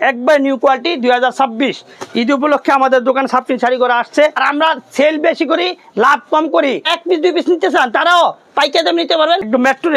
একবার new quality 2026 Eid উপলক্ষে আমাদের দোকানে সাপ্রিন শাড়ি করে আসছে। আর আমরা সেল বেশি করি, লাভ কম করি। 1 পিস 2 পিস নিতে চান তারাও পাইকারি দাম নিতে পারবেন। একটু মেট্রো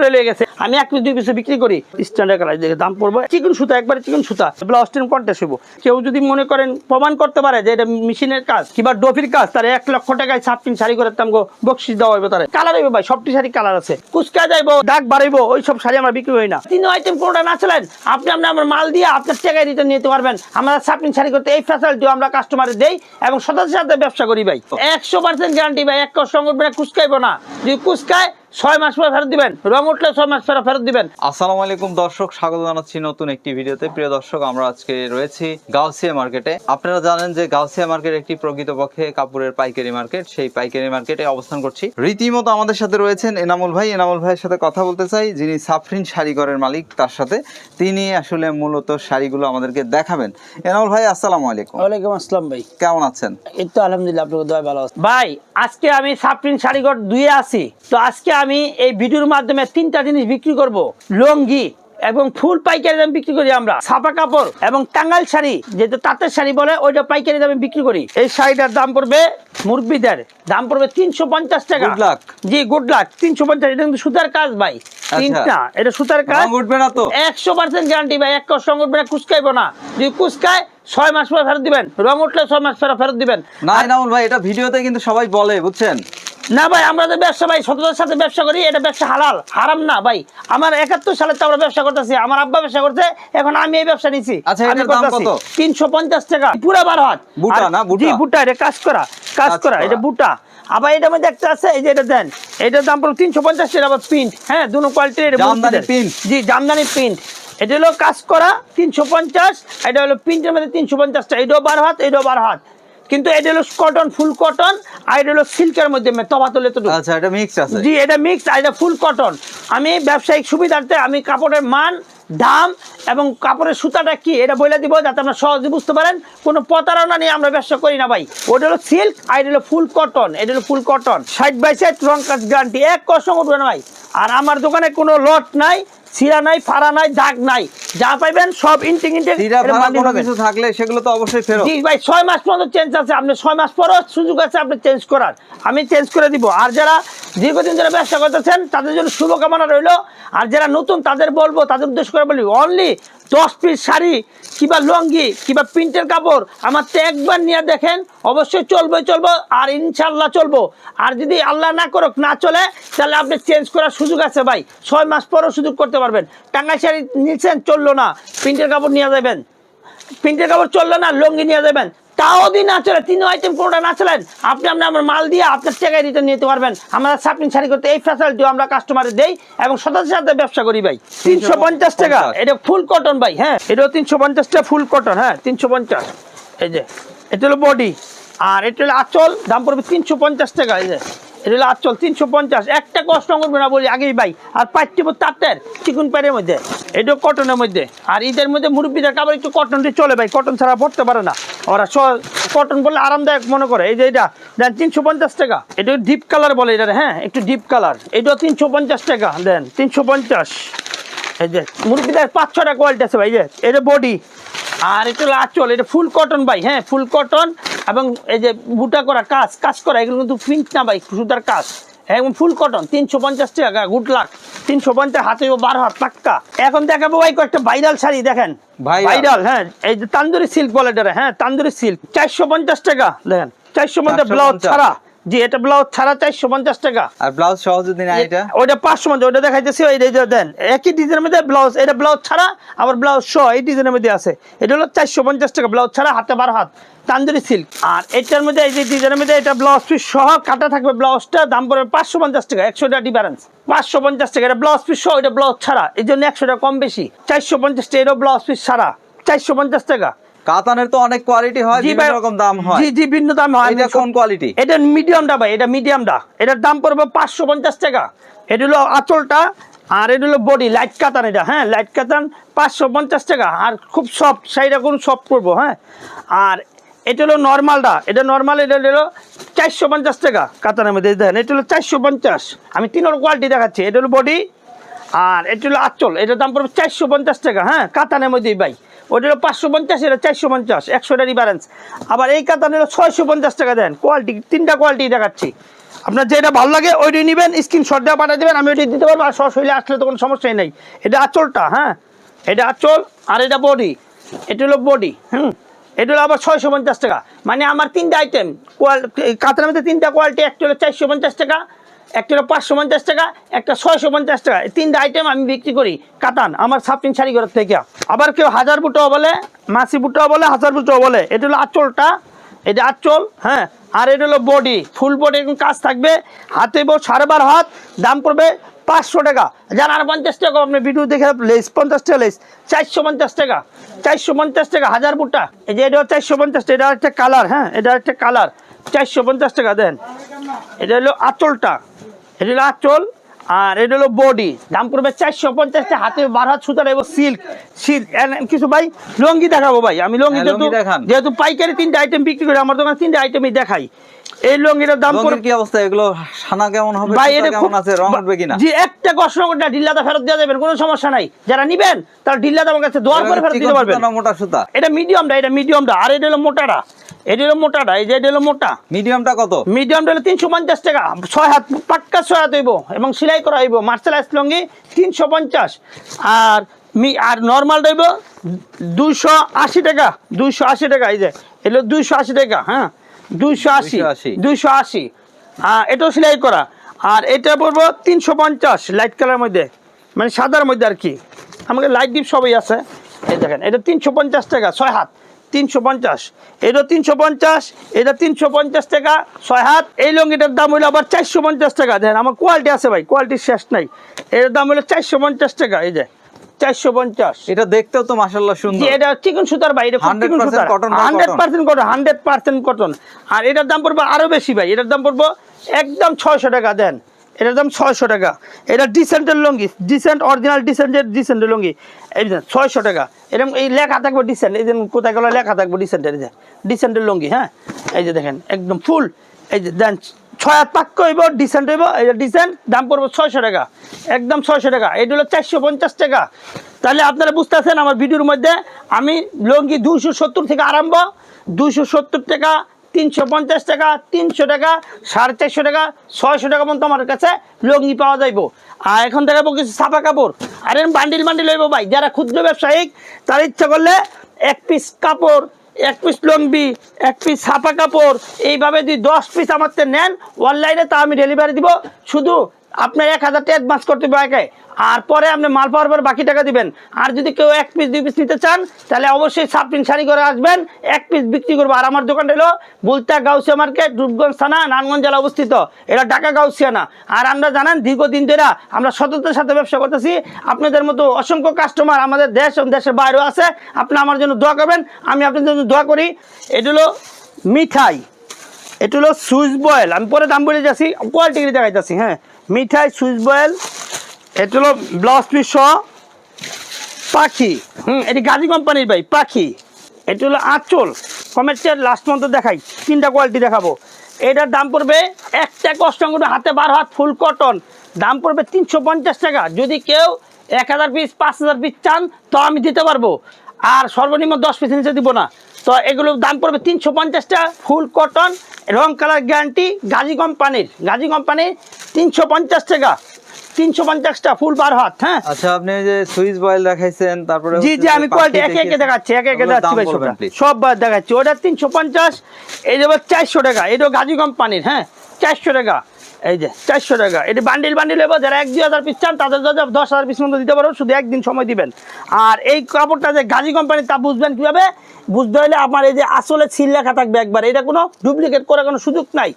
রেল হয়ে গেছে। আমি 1 পিস 2 পিস বিক্রি করি। স্ট্যান্ডার্ড কালার দেখে দাম পড়বে চিকন সুতা, একবারে চিকন সুতা। ব্লাউজ টেন কন্টেস্ট হইব। কেউ যদি মনে করেন প্রমাণ করতে পারে যে এটা মেশিনের কাজ কিংবা ডফির কাজ, তার 1 লক্ষ টাকায় সাপ্রিন শাড়ি করে দাম বকশিস দেওয়া হবে। তার কালার হইবে ভাই, সবটি শাড়ি কালার আছে। কুচকা যাইবো, দাগ বাড়াইবো, ওই সব শাড়ি আমরা বিক্রি করি না। 3 আইটেম কোনটা না চলেন আপনি আমার মাল দিয়ে আপনার টাকায় রিটার্ন নিতে পারবেন। আমরা সাপ্রিন শাড়ি করতে এই ফ্যাসিলিটিও আমরা কাস্টমারে দেই এবং সততার সাথে ব্যবসা করি ভাই। 100% গ্যারান্টি ভাই, এক সংগঠন কুচকাইবো না। যদি কুচকায় 6 মাস পরে ফেরত দিবেন, রং উঠলে 6 মাস পরে ফেরত দিবেন। আসসালামু আলাইকুম দর্শক, স্বাগত জানাচ্ছি নতুন একটি ভিডিওতে। প্রিয় দর্শক, আমরা আজকে রয়েছি গাউসিয়া মার্কেটে। আপনারা জানেন যে গাউসিয়া মার্কেট একটি প্রকৃতপক্ষে কাপড়ের পাইকারি মার্কেট। সেই পাইকারি মার্কেটে অবস্থান করছি। রীতিমতো আমাদের সাথে রয়েছেন এনামুল ভাই। এনামুল ভাইয়ের সাথে কথা বলতে চাই, যিনি সাফরিন শাড়িঘরের মালিক। তার সাথে তিনি আসলে মূলত শাড়িগুলো আমাদেরকে দেখাবেন। এনামুল ভাই, আসসালামু আলাইকুম। ওয়ালাইকুম আসসালাম ভাই, কেমন আছেন? এই তো আলহামদুলিল্লাহ, আপনাদের দয়া ভালো আছে ভাই। আজকে আমি সাফরিন শাড়িঘর 2 আছি। তো আজকে আমি এই ভিডিওর মাধ্যমে 3টা জিনিস বিক্রি করব। লুঙ্গি এবং ফুল পাইকারি দামে বিক্রি করি আমরা। ছাপা কাপড় এবং টাঙ্গাইল শাড়ি, যেটা তাঁতের শাড়ি বলে, ওইটা পাইকারি দামে বিক্রি করি। এই শাড়িটার দাম পড়বে মুরব্বিদের দাম পড়বে 350 টাকা। Good luck. জি গুড লাক, 350। এটা কিন্তু সুতার কাজ ভাই, তিনটা এটা সুতার কাজ। উঠবে না তো? 100% গ্যারান্টি ভাই, এক সঙ্গ উঠবে না, কুচকাইবো না। যদি কুচকায় 6 মাস পরে ফেরত দিবেন, রং উঠলে 6 মাস পরে ফেরত দিবেন। না এনামুল ভাই, এটা ভিডিওতে কিন্তু সবাই বলে, বুঝছেন না ভাই, আমরা তো ব্যবসা ভাই সততার সাথে ব্যবসা করি। এটা ব্যবসা হালাল, হারাম না ভাই। আমার 71 সালে তো আমরা ব্যবসা করতেছি। আমার আব্বা ব্যবসা করছে, এখন আমি এই ব্যবসা নিছি। আচ্ছা, এটার দাম কত? 350 টাকা পুরো 12 হাত। বুটা না? বুটা? জি বুটা, এটা কাজ করা এটা বুটা। আবার এটার মধ্যে একটা আছে, এই যে এটা দেন, এটার দাম পড়বে 350 টাকা। আবার প্রিন্ট, হ্যাঁ দুনো কোয়ালিটির জামদানি প্রিন্ট। জি জামদানি প্রিন্ট। এটা হলো কাজ করা 350, এটা হলো প্রিন্টের মধ্যে 350 টাকা। এটাও 12 হাত, এটাও 12 হাত। কিন্তু এটা হলো কটন, ফুল কটন, আর এটা হলো সিল্কের মধ্যে তফাৎ হলো এতটুকু। আচ্ছা, এটা মিক্স আছে। জি এটা মিক্স, আর এটা ফুল কটন। আমি ব্যবসায়িক সুবিধার্থে আমি কাপড়ের মান, দাম এবং কাপড়ের সুতাটা কি এটা বলে দিব, যাতে আপনারা সহজে বুঝতে পারেন। কোনো প্রতারণা নিয়ে আমরা ব্যবসা করি না ভাই। ওটা হলো সিল্ক, আর এটা হলো ফুল কটন। এটা হলো ফুল কটন, 60/60 রং কাজ গ্যারান্টি, এক কষ্ট উঠবে না ভাই। আর আমার দোকানে কোনো লট নাই, ছিঁড়া নাই, ফাড়া নাই, দাগ নাই। যা পাইবেন সব ইনটেক কিছু থাকলে সেগুলো তো অবশ্যই ফেরত। জি ভাই, 6 মাস পর্যন্ত চেঞ্জ আছে। আপনি 6 মাস পরও সুযোগ আছে আপনি চেঞ্জ করার, আমি চেঞ্জ করে দিব। আর যারা দীর্ঘদিন যারা ব্যবসা করতেছেন তাদের জন্য শুভকামনা রইল। আর যারা নতুন তাদের বলবো, তাদের উদ্দেশ্য করে বলি, অনলি 10 পিস শাড়ি কিংবা লুঙ্গি কিংবা প্রিন্টের কাপড় আমার তো একবার নিয়ে দেখেন, অবশ্যই চলবো আর ইনশাল্লাহ চলবো। আর যদি আল্লাহ না করুক না চলে, তাহলে আপনি চেঞ্জ করার সুযোগ আছে ভাই। 6 মাস পরও সুযোগ করতে পারবেন। টাঙ্গাইল শাড়ি নিচ্ছেন, চললো না, প্রিন্টের কাপড় নিয়ে যাবেন। প্রিন্টের কাপড় চললো না, লুঙ্গি নিয়ে যাবেন। তাও যদি না চলে, 3 আইটেম কোনটা না চলেন আপনি আমার মাল দিয়ে আপনার টাকায় রিটার্ন নিতে পারবেন। আমরা সাপ্রিন শাড়ি করতে এই ফ্যাসিলিটিও আমরা কাস্টমারে দেই এবং সততার সাথে ব্যবসা করি ভাই। 350 টাকা। এটা ফুল কটন ভাই, হ্যাঁ এটাও 350 টাকা ফুল কটন, হ্যাঁ 350। এই যে এটা হলো বডি, আর এটা হলো আঁচল, দাম পড়বে 350 টাকা। এই যে এটা হলো আঁচল 350। একটা কষ্ট করবে না বলি আগেই ভাই। আর পাইটিব তাঁতের চিকুন পাড়ের মধ্যে, এটাও কটনের মধ্যে। আর ঈদের মধ্যে মুরব্বীদের কাপড় একটু কটনটি চলে ভাই, কটন ছাড়া পড়তে পারে না ওরা। কটন বললে আরামদায়ক মনে করে। এই যে এটা দেন 350 টাকা। এটা ডিপ কালার বলে এটা, হ্যাঁ একটু ডিপ কালার। এটাও 350 টাকা দেন, 350। এই যে মুরব্বীদের 5-6টা কোয়ালিটি আছে ভাই। যে এটা বডি, আর এটা হলো আঁচল, এটা ফুল কটন ভাই, হ্যাঁ ফুল কটন। এবং এই যে বুটা করা কাজ করা, এগুলো কিন্তু প্রিন্ট না ভাই, সুতার কাজ, এবং ফুল কটন। 350 টাকা, গুড লাক। 350 হাতে 12 হাত পাক্কা। এখন দেখাবো ভাই কয়েকটা ভাইরাল শাড়ি, দেখেন ভাইরাল, হ্যাঁ এই যে তান্দুরি সিল্ক বলে এটা, হ্যাঁ তান্দুরি সিল্ক 450 টাকা। দেখেন 450 ব্লাউজ ছাড়া। জি এটা ব্লাউজ ছাড়া 450 টাকা। আর ব্লাউজ সহ যদি না, এটা ওইটা 500, ওইটা দেখাইতেছি। ওই দেন একই ডিজাইনের মধ্যে ব্লাউজ, এটা ব্লাউজ ছাড়া আবার ব্লাউজ সহ এই ডিজাইনের মধ্যে আছে। এটা হলো 450 টাকা, ব্লাউজ ছাড়া, হাতে 12 হাত, তান্দুরি সিল্ক। আর এটার মধ্যে এই যে ডিজাইনের মধ্যে এটা ব্লাউজ পিস সহ কাটা থাকবে। ব্লাউজটা দাম পড়বে 550 টাকা, 100 টাকা ডিফারেন্স। 550 টাকা এটা ব্লাউজ পিস সহ, এটা ব্লাউজ ছাড়া, এই জন্য 100 টাকা কম বেশি। 450 টাকা এটা ব্লাউজ পিস ছাড়া, 450 টাকা। কাতানের তো অনেক কোয়ালিটি হয়, বিভিন্ন রকম দাম হয়। জি ভিন্ন দাম হয়। এটা কোন কোয়ালিটি? এটা মিডিয়ামটা ভাই, এটা মিডিয়ামটা। এটার দাম পড়বে 550 টাকা। এটা হলো আঁচলটা, আর এটা হলো বডি, লাইট কাতান। এটা হ্যাঁ লাইট কাতান, 550 টাকা। আর খুব সফট শাড়িটা, কোন সফট করবো, হ্যাঁ। আর এটা হলো নর্মালটা, এটা নর্মাল, এটা হলো 450 টাকা কাতানের মধ্যে। দেখেন এটা হলো 450। আমি 3 কোয়ালিটি দেখাচ্ছি। এটা হলো বডি, আর এটা হলো আঁচল, এটার দাম পড়বে 450 টাকা, হ্যাঁ কাতানের মধ্যেই ভাই। ওটা হলো 550, এটা 450, 100 ডিফারেন্স। আবার এই কাতান হলো 650 টাকা দেন। কোয়ালিটি 3টা কোয়ালিটি দেখাচ্ছি, আপনার যেটা ভালো লাগে ওইটাই নেবেন, স্ক্রিনশট দিয়ে পাঠিয়ে দেবেন, আমি ওইটাই দিতে পারবো। আর সরাসরি আসলে তো কোনো সমস্যাই নেই। এটা আঁচলটা, হ্যাঁ এটা আঁচল, আর এটা বডি, এটা হলো বডি। এটা হলো আবার 650 টাকা। মানে আমার 3টা আইটেম কাতানের মধ্যে 3টা কোয়ালিটি, একটা হলো 450 টাকা, একটা হলো 550 টাকা, একটা 650 টাকা। এই 3টা আইটেম আমি বিক্রি করি কাতান আমার সাপটিন শাড়িঘর থেকে। আবার কেউ 1000 বুটাও বলে, মাসি বুটাও বলে, 1000 বুটাও বলে। এটা হলো আঁচলটা, এটা আঁচল, হ্যাঁ। আর এটা হলো বডি, ফুল বডি এরকম কাজ থাকবে, হাতে 12.5 হাত, দাম পড়বে 500 টাকা। যার আর 50 টাকা আপনি ভিডিও দেখে লেস 50 টাকা লেস, 450 টাকা, 450 টাকা 1000 বুটা। এই যে এটা 450, এটা একটা কালার, হ্যাঁ এটা একটা কালার, 450 টাকা দেন। এটা হলো আঁচলটা, এটা হলো আঁচল, আর এটা হলো বডি, দাম পড়বে 450 টাকা। হাতে 12 হাত সুতা এবং সিল্ক সিল্ক। কিছু ভাই লঙ্গি দেখাবো ভাই, আমি লঙ্গি যেহেতু পাইকারি 3টা আইটেম বিক্রি করি আমার দোকানে, 3টা আইটেমই দেখাই। এই লঙ্গিটার দাম পড়বে কি অবস্থা, এগুলো সানা কেমন হবে, ভাই এটা কেমন আছে, রং উঠবে কিনা? জি, একটা কষ্ট করতে ঢিল্লাটা ফেরত দিয়ে দেবেন, কোনো সমস্যা নাই। যারা নিবেন তারা ঢিল্লাটা আমার কাছে দোয়ার করে ফেরত দিতে পারবেন। মোটা সুতা, এটা মিডিয়ামটা, এটা মিডিয়ামটা, আর এটা হলো মোটাটা, এটা হলো মোটাটা। এই যে এটা হলো মোটা। মিডিয়ামটা কত? মিডিয়ামটা হলো 350 টাকা, 6 হাত পাক্কা 6 হাত হইব এবং সেলাই করা হইব। মার্শালাইজ লঙ্গি 350, আর নর্মাল হইব 280 টাকা, 280 টাকা। এই যে এগুলো 280 টাকা, হ্যাঁ 280। এটাও সেলাই করা। আর এটা পড়বো 350 লাইট কালার মধ্যে, মানে সাদার মধ্যে আর কি। আমাকে লাইট ডিপ সবই আছে। এই দেখেন এটা 350 টাকা, 6 হাত 350, এটা 350, এটা 350 টাকা 6 হাত। এই লঙ্গিটার দাম হইলো আবার 450 টাকা। দেখেন আমার কোয়ালিটি আছে ভাই, কোয়ালিটির শেষ নাই। এর দাম হলো 450 টাকা। এই যে 450। এটা দেখতেও তো মাশাআল্লাহ সুন্দর। এটা চিকন সুতার ভাই, এটা 100% কটন, 100% কটন। আর এটার দাম পড়বে আরো বেশি ভাই, এটার দাম পড়বে একদম 600 টাকা দেন। এটার দাম 600 টাকা। এটা ডিসেন্টের লঙ্গি, ডিসেন্ট অরিজিনাল ডিসেন্টের লঙ্গি, এই যে 600 টাকা। এরকম এই লেখা থাকবে ডিসেন্ট, এই যে কোথায় গেলে লেখা থাকবে ডিসেন্টের, যে ডিসেন্টের লঙ্গি, হ্যাঁ এই যে দেখেন একদম ফুল। এই যে দেন 6 হাত পাক্কা হইব, ডিসেন্ট হইব। এই যে ডিসেন্ট, দাম পড়বে 600 টাকা, একদম 600 টাকা। এটা হলো 450 টাকা। তাহলে আপনারা বুঝতেছেন আমার ভিডিওর মধ্যে আমি লঙ্গি 270 থেকে আরম্ভ, 270 টাকা, 350 টাকা, 300 টাকা, 450 টাকা, 600 টাকা পর্যন্ত আমার কাছে লঙ্গি পাওয়া যাইব। আর এখন দেখাবো কিছু ছাপা কাপড়, আর এরকম বান্ডিল হইব ভাই। যারা ক্ষুদ্র ব্যবসায়িক তারা ইচ্ছা করলে 1 পিস কাপড়, 1 পিস লঙ্গি, 1 পিস ছাপা কাপড়, এইভাবে যদি 10 পিস আমার থেকে নেন অনলাইনে, তা আমি ডেলিভারি দিব। শুধু আপনার 1000 টাকা অ্যাডভান্স করতে হবে আগে, আর পরে আপনি মাল পাওয়ার পর বাকি টাকা দিবেন। আর যদি কেউ 1 পিস 2 পিস নিতে চান তাহলে অবশ্যই সাপটিন শাড়ি করে আসবেন, 1 পিস বিক্রি করবো। আর আমার দোকানটা হলো বুলতা গাউসিয়া মার্কেট, রূপগঞ্জ থানা, নারায়ণগঞ্জ জেলা অবস্থিত। এটা ঢাকা গাউসিয়া না। আর আমরা জানেন দীর্ঘদিন ধরে আমরা সততার সাথে ব্যবসা করতেছি। আপনাদের মতো অসংখ্য কাস্টমার আমাদের দেশ এবং দেশের বাইরেও আছে। আপনি আমার জন্য দোয়া করবেন, আমি আপনাদের জন্য দোয়া করি। এটা হলো মিঠাই, এটা হলো সুইচ বয়েল, আমি পরে দাম বলে যাচ্ছি, কোয়ালিটি দেখাইতেছি। হ্যাঁ মিঠাই সুইচ বয়েল, এটা হলো ব্লাউজ পিস সহ পাখি, এটি গাজী কোম্পানির ভাই পাখি। এটা হলো আঁচল, কমার্শিয়াল লাস্ট মন্থ দেখাই, 3টা কোয়ালিটি দেখাবো। এটার দাম পড়বে একটা কষ্ট করে হাতে 12 হাত ফুল কটন, দাম পড়বে 350 টাকা। যদি কেউ 1000 পিস 5000 পিস চান তো আমি দিতে পারবো, আর সর্বনিম্ন 10 পিস নিচে দিব না। তো এগুলোর দাম পড়বে 350 টাকা, ফুল কটন, রং কালার গ্যারান্টি, গাজী কোম্পানির 350 টাকা, 350 টাকা ফুল 12 হাত। হ্যাঁ আচ্ছা, আপনি যে সুইচ বয়েল দেখাইছেন, তারপরে জি আমি কোয়ালিটি একে দেখাচ্ছি, দেখাচ্ছি ভাই, সব দেখাচ্ছি। ওটা 350, এই যে 400 টাকা। এটা গাজী কোম্পানির, হ্যাঁ 400 টাকা। এই যে 400 টাকা। এটা বান্ডিল হইব, যারা 1-2000 পিস চান তাদের 10,000 পিস মতো দিতে পারবো, শুধু একদিন সময় দিবেন। আর এই কাপড়টা যে গাজী কোম্পানির তা বুঝবেন কিভাবে, বুঝতে হলে আমার এই যে আসলে সিল লেখা থাকবে একবার, এটা কোনো ডুপ্লিকেট করার কোনো সুযোগ নাই।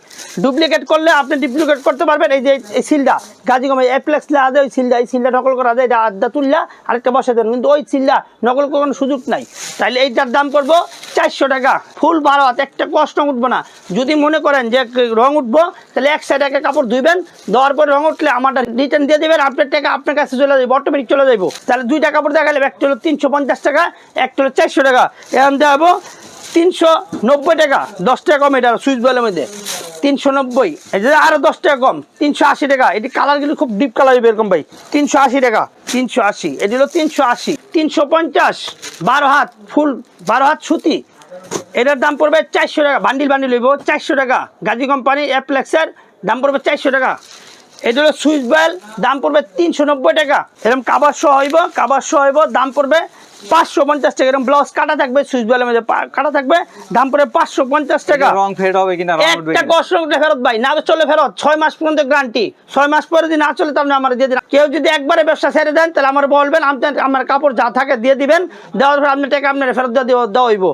ডুপ্লিকেট করলে আপনি ডুপ্লিকেট করতে পারবেন। এই যে এই সিলটা গাজী কোম্পানি অ্যাপ্লেক্স লেখা যায়, ওই সিলটা, এই সিলটা নকল করা যায়, এটা আড্ডা তুললা আরেকটা বসে দেন, কিন্তু ওই সিলটা নকল করার কোনো সুযোগ নাই। তাহলে এইটার দাম করবো 400 টাকা, ফুল 12 হাত, একটা কষ্ট উঠবো না। যদি মনে করেন যে রং উঠবো তাহলে এক সাইডে একটা কাপড় ধুইবেন, দেওয়ার পরে রং উঠলে আমারটা রিটার্ন দিয়ে দেবেন, আপনার টাকা আপনার কাছে চলে যাবে, অটোমেটিক চলে যাবো। তাহলে 2টা কাপড় দেখালে, একটা হলো 350 টাকা, একটা হলো 400 টাকা। এখন দেখাবো 390 টাকা, 10 টাকা কম। এটা সুইচ বয়েলের মধ্যে 390, এই যে আরো 10 টাকা কম 380 টাকা। এটি কালার কিন্তু খুব ডিপ কালার এরকম ভাই, 380 টাকা, 380। এটি হলো 380। 350 12 হাত ফুল 12 হাত সুতি, এটার দাম পড়বে 400 টাকা। বান্ডিল বান্ডিল হইব 400 টাকা। গাজী কোম্পানি অ্যাপ্লেক্সের দাম পড়বে 400 টাকা। এটা হলো সুইচ বয়েল, দাম পড়বে 390 টাকা। এরকম কাবার সহ হইব, কাবার সহ হইব, দাম পড়বে 550 টাকা। এরকম ব্লাউজ কাটা থাকবে, সুইচ বয়েলের মধ্যে কাটা থাকবে, দাম পড়বে 550 টাকা। রং ফেড হবে কিনা, রং উঠবে একটা কিনা? কষ্ট ফেরত ভাই, না চলে ফেরত 6 মাস পর্যন্ত গ্যারান্টি। 6 মাস পরে যদি না চলে তাহলে আমার দিয়ে দিন। কেউ যদি একবারে ব্যবসা ছেড়ে দেন তাহলে আমার বলবেন, আমার কাপড় যা থাকে দিয়ে দিবেন, দেওয়ার পর আপনি টাকা আপনার ফেরত দেওয়া হইব।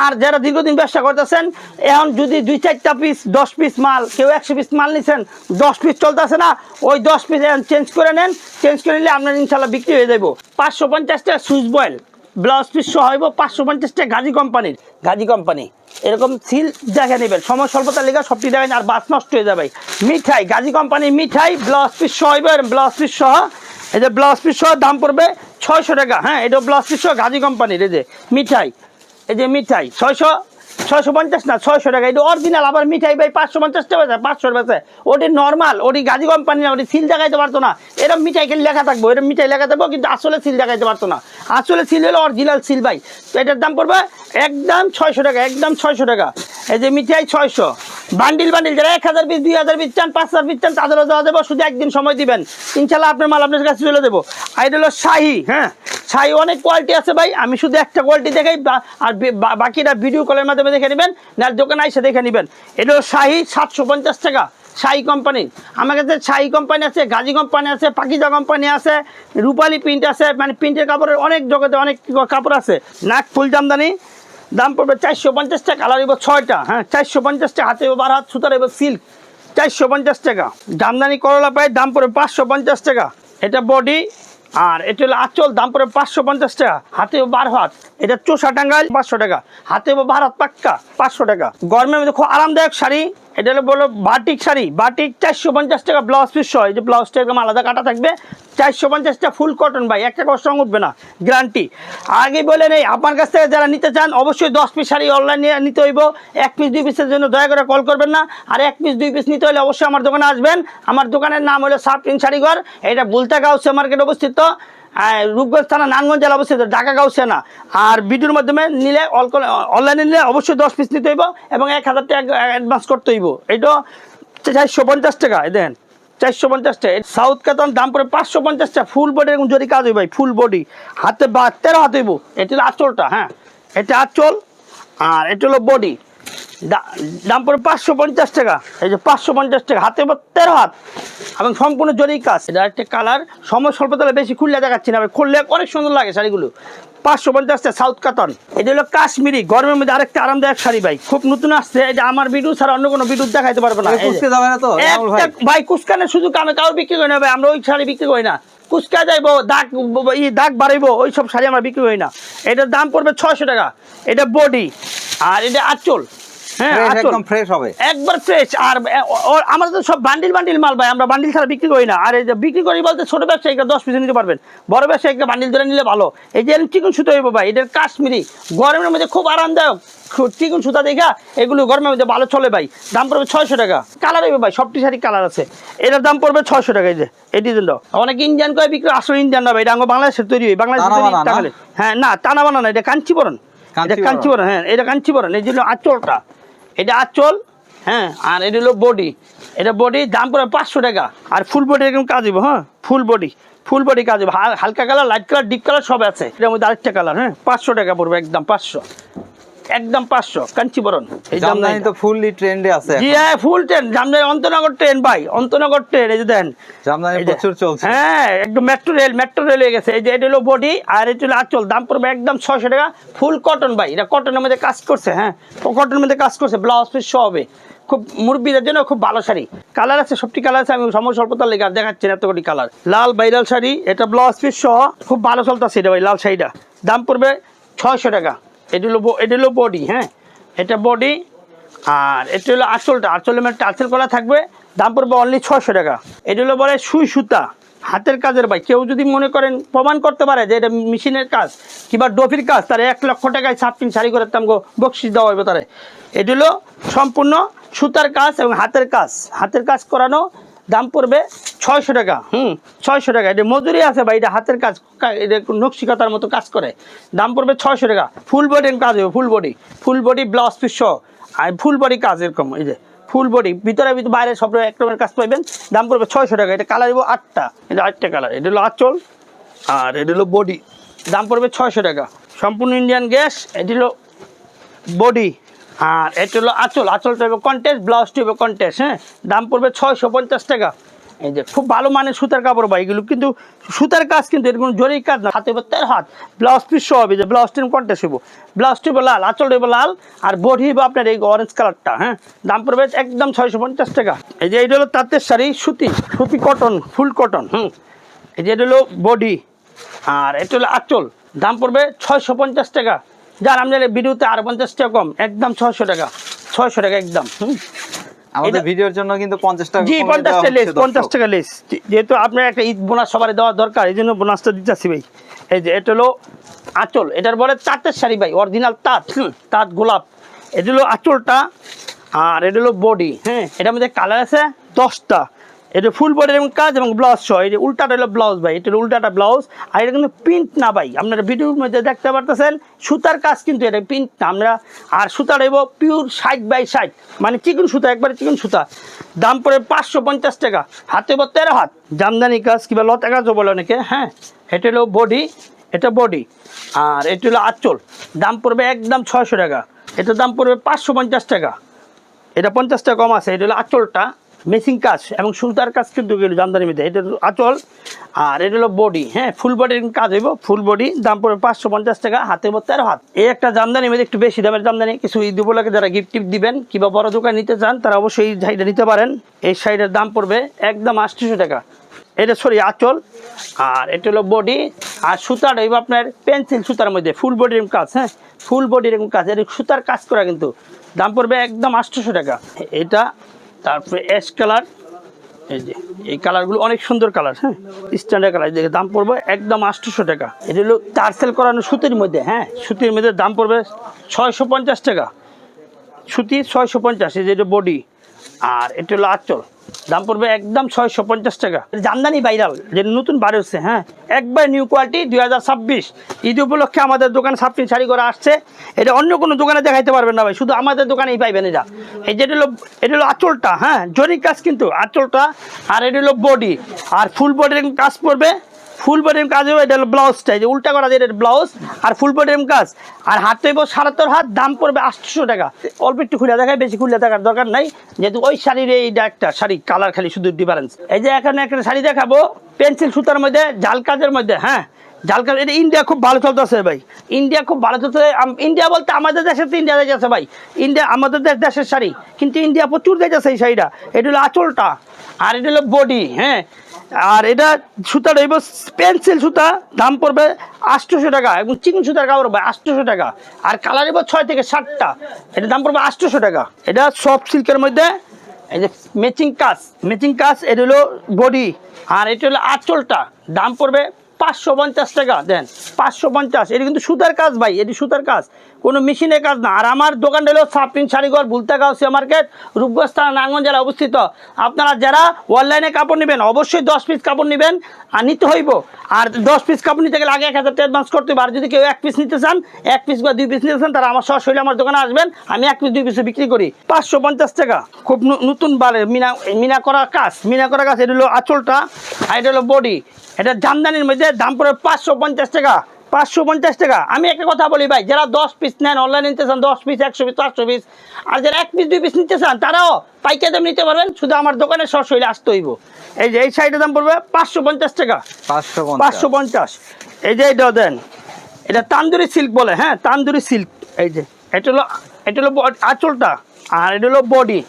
আর যারা দীর্ঘদিন ব্যবসা করতেছেন, এখন যদি 2-4টা পিস 10 পিস মাল, কেউ 100 পিস মাল নিছেন, 10 পিস চলতেছে না, ওই 10 পিস এখন চেঞ্জ করে নেন। চেঞ্জ করে নিলে আপনার ইনশাল্লাহ বিক্রি হয়ে যাবো। 550 টাকা সুইচ বয়েল, ব্লাউজ পিস সহ হইব 550 টাকা। গাজী কোম্পানির, গাজী কোম্পানি এরকম সিল দেখে নেবেন, সময় স্বল্পতার লেগে সবটি দেখেন, আর বাস নষ্ট হয়ে যাবে। মিঠাই, গাজী কোম্পানির মিঠাই, ব্লাউজ পিস সহ হইব, ব্লাউজ পিস সহ। এই যে ব্লাউজ পিস সহ দাম পড়বে 600 টাকা। হ্যাঁ, এটা ব্লাউজ পিস সহ গাজী কোম্পানির। এই যে মিঠাই, এই যে মিঠাই 650 না 600 টাকা। এটা অরিজিনাল। আবার মিঠাই ভাই 550 টাকা বেচে, 500 বেচে। ওটি নর্মাল, ওটি গাজী কোম্পানি না, ওটি সিল দেখাইতে পারতো না। এরকম মিঠাই খেলে লেখা থাকবো, এরকম মিঠাই লেখা থাকবো, কিন্তু আসলে সিল দেখাইতে পারতো না। আসলে সিল হলো অরিজিনাল সিল ভাই। তো এটার দাম পড়বে একদম 600 টাকা, একদম 600 টাকা। এই যে মিঠাই 600। বান্ডিল বান্ডিল যারা 1000 পিস 2000 পিস চান, 5000 পিস চান, তাদেরও দেওয়া দেবো। শুধু একদিন সময় দিবেন, ইনশাল্লাহ আপনার মাল আপনার কাছে চলে দেবো। আর এটা হলো শাহি। হ্যাঁ, শাহি অনেক কোয়ালিটি আছে ভাই, আমি শুধু একটা কোয়ালিটি দেখাই, আর বাকিটা ভিডিও কলের মাধ্যমে দেখে নেবেন, না দোকানে এসে দেখে নেবেন। এটা হলো শাহি 750 টাকা। শাহি কোম্পানির আমার কাছে শাহি কোম্পানি আছে, গাজী কোম্পানি আছে, পাকিজা কোম্পানি আছে, রূপালী প্রিন্ট আছে। মানে প্রিন্টের কাপড়ের অনেক জগতে অনেক কাপড় আছে। নাক ফুল জামদানি, দাম পড়বে 450 টাকা। কালার হইব 6টা। হ্যাঁ, 450 টাকা। হাতে 12 হাত সুতার হইব সিল্ক, 450 টাকা। জামদানি করলা পাই, দাম পড়বে 550 টাকা। এটা বডি, আর এটা হলো আঁচল, দাম পড়বে 550 টাকা। হাতে 12 হাত। এটা চোষা টাঙ্গাইল 500 টাকা। হাতে 12 হাত পাক্কা 500 টাকা। গরমের মধ্যে খুব আরামদায়ক শাড়ি। এটা হলো বলো বাটিক শাড়ি, বাটিক 450 টাকা ব্লাউজ পিস সহ। এই যে ব্লাউজটা একদম আলাদা কাটা থাকবে, 450 টাকা। ফুল কটন ভাই, একটা কষ্ট উঠবে না, গ্যারান্টি। আগে বলে নেই, আপনার কাছ থেকে যারা নিতে চান অবশ্যই 10 পিস শাড়ি অনলাইনে নিতে হইব। 1 পিস 2 পিসের জন্য দয়া করে কল করবেন না। আর 1 পিস 2 পিস নিতে হলে অবশ্যই আমার দোকানে আসবেন। আমার দোকানের নাম হলো সাবরিন শাড়িঘর। এটা বুলতা গাউসিয়া মার্কেট অবস্থিত, রূপগঞ্জ থানা, নারায়ণগঞ্জ জেলা অবস্থিত, ঢাকা গাউসিয়া না। আর ভিডিওর মাধ্যমে নিলে, অনলাইনে নিলে অবশ্যই 10 পিস নিতে হইব এবং 1000 টাকা অ্যাডভান্স করতে হইব। এটা 450 টাকা। এই দেখেন 450 টাকা। সাউথ কাতান, দাম পড়ে 550 টাকা। ফুল বডি এরকম জরি কাজ হইব ভাই, ফুল বডি। হাতে 13 হাত হইব। এটা হলো আঁচলটা। হ্যাঁ, এটা আঁচল, আর এটা হলো বডি। দাম পড়ে 550 টাকা। এই যে 550 টাকা। হাতে 13 হাত এবং সম্পূর্ণ জরি কাজ। এটা একটা কালার, সময় স্বল্পতালে বেশি খুললে দেখাচ্ছি না, খুললে অনেক সুন্দর লাগে শাড়িগুলো। 550 টাকা সাউথ কাতান। এটা হলো কাশ্মীরি, গরমের মধ্যে আরেকটা আরামদায়ক শাড়ি ভাই, খুব নতুন আসছে। এটা আমার ভিডিও ছাড়া অন্য কোনো ভিডিও দেখাইতে পারবো না। কুচকে যাবে না তো ভাই কুচকানের সুযোগ আমি কারোর বিক্রি করি না ভাই, আমরা ওই শাড়ি বিক্রি করি না। কুচকা যাইবো, দাগ বাড়াইবো, ওই সব শাড়ি আমরা বিক্রি করি না। এটার দাম পড়বে 600 টাকা। এটা বডি, আর এটা আঁচল। হ্যাঁ, একদম ফ্রেশ হবে, একবার ফ্রেশ। আর আমাদের তো সব বান্ডিল বান্ডিল মাল ভাই, আমরা বান্ডিল ছাড়া বিক্রি করি না। আর এই যে বিক্রি করি বলতে ছোট ব্যবসায়ীরা 10 পিস নিতে পারবেন, বড় ব্যবসায়ীরা বান্ডিল ধরে নিলে ভালো। এই যে চিকন সুতো হইব ভাই, এটার কাশ্মীরি, গরমের মধ্যে খুব আরামদায়ক। চিকন সুতা দেখা এগুলো গরমের মধ্যে ভালো চলে ভাই। দাম পড়বে 600 টাকা। কালার হইবে ভাই, সবটি শাড়ি কালার আছে। এটার দাম পড়বে 600 টাকা। এই যে এটি জন্য অনেক ইন্ডিয়ান করে বিক্রি, আসলে ইন্ডিয়ান না ভাই, এটা বাংলাদেশের তৈরি হয়, বাংলাদেশের তৈরি। হ্যাঁ, না টানা বানা না, এটা কাঞ্চিবরণ। এটা কাঞ্চিবরণ। হ্যাঁ, এটা কাঞ্চিবরণ। এই জন্য আঁচলটা, এটা আঁচল। হ্যাঁ, আর এটা হলো বডি। এটা বডি, দাম পড়বে 500 টাকা। আর ফুল বডি এরকম কাজ হইব। হ্যাঁ, ফুল বডি, ফুল বডি কাজ হবে। হালকা colour, light colour, deep colour সব আছে। এটার মধ্যে আরেকটা কালার। হ্যাঁ, 500 টাকা পড়বে, একদম 500, একদম 500 কাঞ্চিবরণ। এই জামদানি তো ফুললি ট্রেন্ডে আছে। জি হ্যাঁ, ফুল ট্রেন্ড। জামদানি অন্তনগর ট্রেন ভাই, অন্তনগর ট্রেন। এই যে দেন জামদানি প্রচুর চলছে। হ্যাঁ, একদম মেট্রো রেল হয়ে গেছে। এই যে এটা হলো বডি, আর এটা হলো আঁচল। দাম পড়বে একদম 600 টাকা। ফুল কটন ভাই, এটা কটনের মধ্যে কাজ করছে। হ্যাঁ, কটনের মধ্যে কাজ করছে, ব্লাউজ পিস সহ হবে। খুব মুরব্বীদের জন্য খুব ভালো শাড়ি। কালার আছে, সবটি কালার আছে। আমি সময় স্বল্পতার লেগে দেখাচ্ছি না এত কোটি কালার। লাল ভাইরাল শাড়ি, এটা ব্লাউজ পিস সহ খুব ভালো চলতেছে এটা ভাই, লাল শাড়িটা। দাম পড়বে 600 টাকা। এটা হলো বডি। হ্যাঁ, এটা বডি, আর এটা হলো আঁচলটা। আঁচলের মধ্যে টাচেল করা থাকবে। দাম পড়বে অনলি 600 টাকা। এটা হলো বলে সুই সুতা, হাতের কাজের ভাই। কেউ যদি মনে করেন, প্রমাণ করতে পারে যে এটা মেশিনের কাজ কিংবা ডফির কাজ, তার 1 লক্ষ টাকায় 7 পিন শাড়ি করে বকশিস দেওয়া হবে তারে। এটা হলো সম্পূর্ণ সুতার কাজ এবং হাতের কাজ করানো, দাম পড়বে 600 টাকা। 600 টাকা। এটা মজুরি আছে ভাই, এটা হাতের কাজ, এটা নকশিকাতার মতো কাজ করে, দাম পড়বে 600 টাকা। ফুল বডি কাজ হবে, ফুল বডি ব্লাউজ পিস সহ, আর ফুল বডি কাজ এরকম, এই যে ফুল বডি, ভিতরে বাইরে সব এক রকমের কাজ পাইবেন, দাম পড়বে 600 টাকা। এটা কালার দিব 8টা, এটা 8টা কালার। এটা হলো আঁচল আর এটা হলো বডি, দাম পড়বে 600 টাকা। সম্পূর্ণ ইন্ডিয়ান গ্যাস। এটা হলো বডি আর এটা হলো আঁচলটা হবে কন্টেস্ট, ব্লাউজটি হবে কন্টেস্ট। হ্যাঁ, দাম পড়বে 650 টাকা। এই যে খুব ভালো মানের সুতার কাপড় ভাই, এগুলো কিন্তু সুতার কাজ, কিন্তু এর কোনো জরির কাজ না, হাতে 13 হাত, ব্লাউজ পিস সহ হবে, যে ব্লাউজটি কন্টেস্ট হইব, ব্লাউজটি হবে লাল, আঁচলটা হবে লাল, আর বডি হবে আপনার এই অরেঞ্জ কালারটা। হ্যাঁ, দাম পড়বে একদম 650 টাকা। এই যে এটা হলো তাঁতের শাড়ি, সুতি কটন, ফুল কটন। এই যে এটা হলো বডি আর এটা হলো আঁচল, দাম পড়বে 650 টাকা। যার আপনার ভিডিওতে আর 50 টাকা কম, একদম 600 টাকা, 600 টাকা একদম। আমাদের ভিডিওর জন্য কিন্তু 50 টাকা, জি 50 টাকা লেস, 50 টাকা লেস, যেহেতু আপনার একটা ঈদ বোনাস সবার দেওয়া দরকার, এই জন্য বোনাসটা দিতেছি ভাই। এই যে এটা হলো আঁচল, এটার বলে তাঁতের শাড়ি ভাই, অরিজিনাল তাঁত গোলাপ। এটা হলো আঁচলটা আর এটা হলো বডি। হ্যাঁ, এটার মধ্যে কালার আছে 10টা। এটা ফুল বডি এবং কাজ এবং ব্লাউজ সহ। এই যে উল্টাটা হলো ব্লাউজ ভাই, এটা হলো উল্টাটা ব্লাউজ, আর এটা কিন্তু প্রিন্ট না ভাই, আপনারা ভিডিওর মধ্যে দেখতে পারতেছেন সুতার কাজ, কিন্তু এটা প্রিন্ট না আমরা। আর সুতাটা হইব পিওর 60/60, মানে চিকন সুতা, একবারে চিকন সুতা, দাম পড়ে 550 টাকা। হাতে 13 হাত, জামদানি কাজ কিংবা লতা কাজও বলে অনেকে। হ্যাঁ, এটা হলো বডি, এটা বডি আর এটা হলো আঁচল, দাম পড়বে একদম 600 টাকা। এটার দাম পড়বে 550 টাকা, এটা 50 টাকা কম আছে। এটা হলো আঁচলটা, মেসিং কাজ এবং সুতার কাজ কিন্তু গেল জামদানির মধ্যে। এটা আঁচল আর এটা হলো বডি। হ্যাঁ, ফুল বডির কাজ হইব, ফুল বডি, দাম পড়বে 550 টাকা। হাতে 13 হাত। এই একটা জামদানির মধ্যে একটু বেশি দামের জামদানি, কিছু ঈদ উপলক্ষে যারা গিফট টিপ দিবেন কিংবা বড় দোকান নিতে চান, তারা অবশ্যই এই শাড়িটা নিতে পারেন। এই শাড়িটার দাম পড়বে একদম 800 টাকা। এটা আঁচল আর এটা হলো বডি, আর সুতাটা হইব আপনার পেন্সিল সুতার মধ্যে, ফুল বডির কাজ। হ্যাঁ, ফুল বডির কাজ, এটা সুতার কাজ করা, কিন্তু দাম পড়বে একদম 800 টাকা। এটা তারপরে অ্যাশ কালার, এই যে এই কালারগুলো অনেক সুন্দর কালার। হ্যাঁ, স্ট্যান্ডার্ড কালার, দেখে দাম পড়বে একদম 800 টাকা। এটা হলো টার্সেল করানো সুতির মধ্যে। হ্যাঁ, সুতির মধ্যে দাম পড়বে 650 টাকা, সুতি 650। এই যে এটা বডি আর এটা হলো আঁচল, দাম পড়বে একদম 650 টাকা। জামদানি ভাইরাল, যে নতুন বার হচ্ছে। হ্যাঁ, একবার নিউ কোয়ালিটি 2026 ঈদ উপলক্ষে আমাদের দোকানে 26 শাড়ি করে আসছে। এটা অন্য কোনো দোকানে দেখাইতে পারবেন না ভাই, শুধু আমাদের দোকানেই পাইবেন এটা। এই যে এটা হলো আঁচলটা। হ্যাঁ, জরি কাজ কিন্তু আঁচলটা, আর এটা হলো বডি, আর ফুল বডির কাজ পড়বে, ফুল বডির কাজ হবে। এটা হলো ব্লাউজটা, এই যে উল্টা করা যায়, এটা ব্লাউজ আর ফুল বডির কাজ, আর হাত হইব 77 হাত, দাম পড়বে 800 টাকা। অল্প একটু খুলে দেখায়, বেশি খুলে দেখার দরকার নাই, যেহেতু ওই শাড়ির এইটা একটা শাড়ি কালার, খালি শুধু ডিফারেন্স। এই যে এখানে একটা শাড়ি দেখাবো পেন্সিল সুতার মধ্যে, জাল কাজের মধ্যে। হ্যাঁ, জাল কাজ, এটা ইন্ডিয়া খুব ভালো চলতেছে ভাই, ইন্ডিয়া খুব ভালো চলতেছে। ইন্ডিয়া বলতে আমাদের দেশে তো ইন্ডিয়া যাচ্ছে ভাই, ইন্ডিয়া আমাদের দেশের শাড়ি, কিন্তু ইন্ডিয়া প্রচুর যাচ্ছে এই শাড়িটা। এটা হলো আঁচলটা আর এটা হলো বডি। হ্যাঁ, আর এটা সুতা রইব পেন্সিল সুতা, দাম পড়বে 800 টাকা, এবং চিকন সুতার কাপড় ভাই 800 টাকা। আর কালার হইব 6 থেকে 7টা, এটা দাম পড়বে 800 টাকা। এটা সফট সিল্কের মধ্যে, এই যে ম্যাচিং কাজ, এটা হলো বডি আর এটা হলো আঁচলটা, দাম পড়বে 550 টাকা। দেন 550। এটা কিন্তু সুতার কাজ ভাই, এটি সুতার কাজ, কোনো মেশিনের কাজ না। আর আমার দোকানটা হলো সাপ্রিন শাড়িঘর, বুলতা গাউসিয়া মার্কেট, রূপগঞ্জ থানা, নারায়ণগঞ্জ জেলা অবস্থিত। আপনারা যারা অনলাইনে কাপড় নেবেন, অবশ্যই 10 পিস কাপড় নেবেন আর নিতে হইব। আর 10 পিস কাপড় নিতে গেলে আগে 1000 টাকা অ্যাডভান্স করতে হবে। আর যদি কেউ 1 পিস নিতে চান, 1 পিস বা 2 পিস নিতে চান, তারা আমার সরাসরি আমার দোকানে আসবেন, আমি 1 পিস 2 পিসে বিক্রি করি 550 টাকা। খুব নতুন বারে মিনা করা কাজ। এটা হলো আঁচলটা আর এটা হলো বডি। এটা জামদানির মধ্যে, দাম পড়ে 550 টাকা, 550 টাকা। আমি একটা কথা বলি ভাই, যারা 10 পিস নেন, অনলাইনে নিতে চান 10 পিস, 100 পিস, 400 পিস, আর যারা 1 পিস 2 পিস নিতে চান, তারাও পাইকারি দাম নিতে পারবেন, শুধু আমার দোকানে সরাসরি আসতে হইব। এই যে এই শাড়িটার দাম পড়বে 550 টাকা, 550। এই যে এইটাও দেন, এটা তান্দুরি সিল্ক বলে। হ্যাঁ, তান্দুরি সিল্ক। এই যে এটা হলো আঁচলটা আর এটা হলো বডি,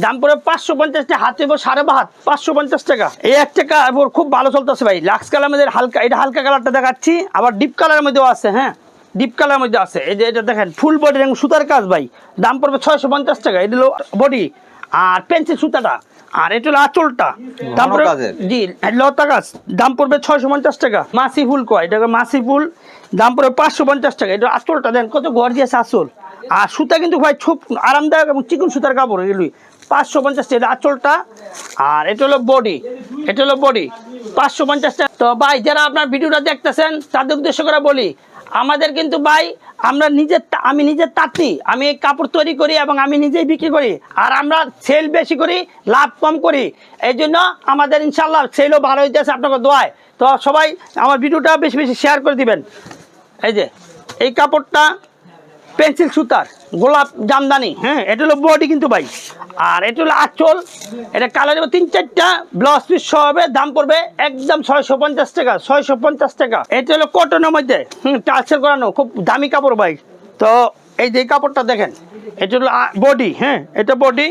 দাম পড়ে 550 টাকা। হাতে 5.5 হাত, 550 টাকা। এই একটা কাপড় খুব ভালো চলতেছে ভাই, লাক্স কালার মধ্যে হালকা, এটা হালকা কালারটা দেখাচ্ছি, আবার ডিপ কালারের মধ্যেও আছে। হ্যাঁ, ডিপ কালারের মধ্যে আছে। এই যে এটা দেখেন, ফুল বডি এবং সুতার কাজ ভাই, দাম পড়বে 650 টাকা। এটা হলো বডি আর পেন্সিল সুতাটা, আর এটা হলো আঁচলটা, দাম পড়বে, জি লতা কাজ, দাম পড়বে 650 টাকা। মাসি ফুল কয়, এটা মাসি ফুল, দাম পড়বে 550 টাকা। এটা আঁচলটা দেন কত গর্জিয়াস আঁচল, আর সুতা কিন্তু ভাই খুব আরামদায়ক এবং চিকন সুতার কাপড় এগুলি 550 টাকা এটা আঁচলটা। আর এটা হলো বডি, এটা হলো বডি 550 টাকা। তো ভাই যারা আপনার ভিডিওটা দেখতেছেন তাদের উদ্দেশ্য করে বলি, আমাদের কিন্তু ভাই আমি নিজের তাঁতি, আমি এই কাপড় তৈরি করি এবং আমি নিজেই বিক্রি করি। আর আমরা সেল বেশি করি, লাভ কম করি, এই জন্য আমাদের ইনশাল্লাহ সেলও ভালো হইতেছে আপনাকে দোয়ায়। তো সবাই আমার ভিডিওটা বেশি বেশি শেয়ার করে দিবেন। এই যে এই কাপড়টা পেন্সিল সুতার গোলাপ জামদানি, হ্যাঁ এটা হলো বডি কিন্তু ভাই। আর এটা হলো আঁচল, এটা কালার হবে 3-4টা, ব্লাউজ পিস সহ হবে, দাম পড়বে একদম 650 টাকা, 650 টাকা। এটা হলো কটনের মধ্যে, টার্সেল করানো, খুব দামি কাপড় ভাই। তো এই যে কাপড়টা দেখেন, এটা হলো বডি, হ্যাঁ এটা বডি।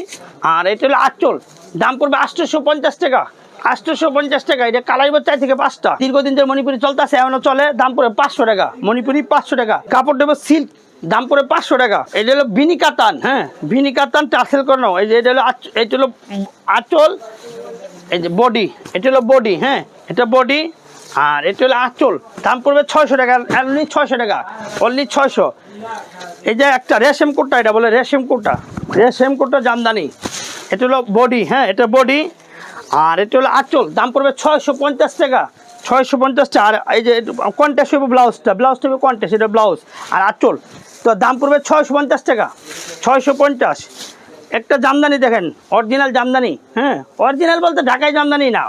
আর এটা হলো আঁচল, দাম পড়বে 850 টাকা, 850 টাকা। এটা কালার 4 থেকে 5টা, দীর্ঘদিন ধরে মণিপুরি চলতেছে, এমনও চলে, দাম পড়বে 500 টাকা। মণিপুরি 500 টাকা, কাপড় দেবো সিল্ক, দাম পড়ে 500 টাকা। এটা হলো ভিনি কাতান, হ্যাঁ ভিনি কাতান টার্সেল করানো। এই যে এটা হলো এটা হলো আঁচল, এই যে বডি, এটা হলো বডি, হ্যাঁ এটা বডি। আর এটা হলো আঁচল, দাম পড়বে 600 টাকা, অনলি 600 টাকা, অনলি 600। এই যে একটা রেশম কোটা, এটা বলে রেশম কোটা, রেশম কোটা জামদানি, এটা হলো বডি, হ্যাঁ এটা বডি। আর এটা হলো আঁচল, দাম পড়বে 650 টাকা, 650 টাকা। আর এই যে কন্টেস্ট হবে ব্লাউজটা, ব্লাউজটা হবে কন্টেস্ট, এটা ব্লাউজ। আর আঁচল তো দাম পড়বে 650 টাকা, 650। একটা জামদানি দেখেন, অরিজিনাল জামদানি, হ্যাঁ অরিজিনাল বলতে ঢাকাই জামদানি না,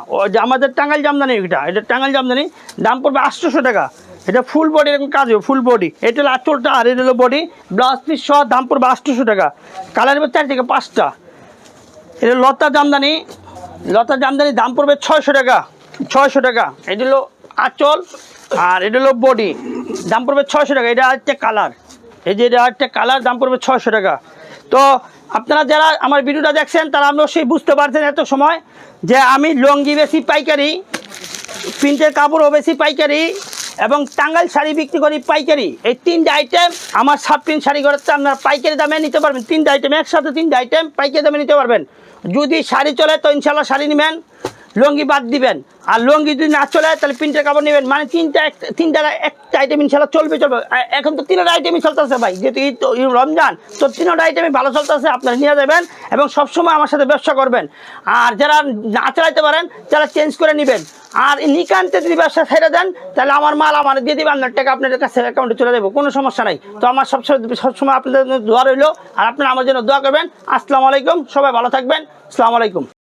আমাদের টাঙ্গাইল জামদানি, এটা টাঙ্গাইল জামদানি, দাম পড়বে 800 টাকা। এটা ফুল বডি এরকম কাজ হবে, ফুল বডি। এটা হলো আঁচলটা, আর এটা হলো বডি, ব্লাউজ পিস সহ, দাম পড়বে 800 টাকা। কালার হবে 4 থেকে 5টা। এটা লতা জামদানি, লতা জামদানি, দাম পড়বে 600 টাকা, 600 টাকা। এটা হলো আঁচল, আর এটা হলো বডি, দাম পড়বে 600 টাকা। এটা আরেকটা কালার, এই যে এটা আরেকটা কালার, দাম পড়বে 600 টাকা। তো আপনারা যারা আমার ভিডিওটা দেখছেন তারা অবশ্যই বুঝতে পারছেন এত সময় যে আমি লুঙ্গি বেশি পাইকারি, প্রিন্টের কাপড়ও বেশি পাইকারি, এবং টাঙ্গাইল শাড়ি বিক্রি করি পাইকারি। এই 3টে আইটেম আমার সাত প্রিন্ট শাড়ি ঘরেতে আপনারা পাইকারি দামে নিতে পারবেন। 3টে আইটেম একসাথে, 3টে আইটেম পাইকারি দামে নিতে পারবেন। যদি শাড়ি চলে তো ইনশাল্লাহ শাড়ি নেবেন, লুঙ্গি বাদ দিবেন। আর লুঙ্গি যদি না চলে তাহলে প্রিন্টের কাপড় নেবেন। মানে তিনটা একটা আইটেম ইনশাল্লাহ চলবে। এখন তো 3টা আইটেমই চলতেছে ভাই, যেহেতু ঈদ তো রমজান, তো 3টা আইটেমই ভালো চলতেছে, আপনারা নিয়ে যাবেন এবং সবসময় আমার সাথে ব্যবসা করবেন। আর যারা না চালাইতে পারেন তারা চেঞ্জ করে নেবেন। আর নিকান্তে যদি ব্যবসা ছেড়ে দেন তাহলে আমার মাল আমার দিয়ে দেবেন, আপনার টাকা আপনাদের কাছে অ্যাকাউন্টে চলে যাবো, কোনো সমস্যা নাই। তো আমার সবসময় আপনাদের দোয়া রইলো, আর আপনারা আমার জন্য দোয়া করবেন। আসসালামু আলাইকুম, সবাই ভালো থাকবেন, আসসালামু আলাইকুম।